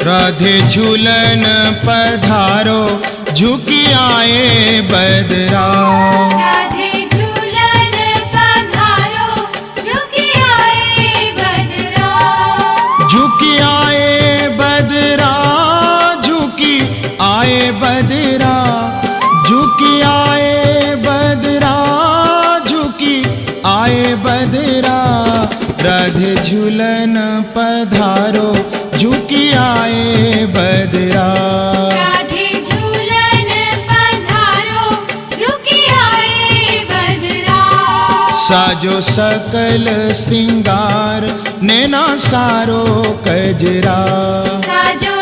राधे झूलन पधारो झुकी आए बदरा। राधे झूलन पधारो झुकी आए बदरा। झुकी आए बदरा, झुकी आए बदरा, झुकी आए बदरा, झुकी आए बदरा। राधे झूलन पधारो झुकी आए बदरा। राधे झूलन पधारो झुकी आए बदरा। साजो सकल श्रृंगार नैना सारो कजरा। साजो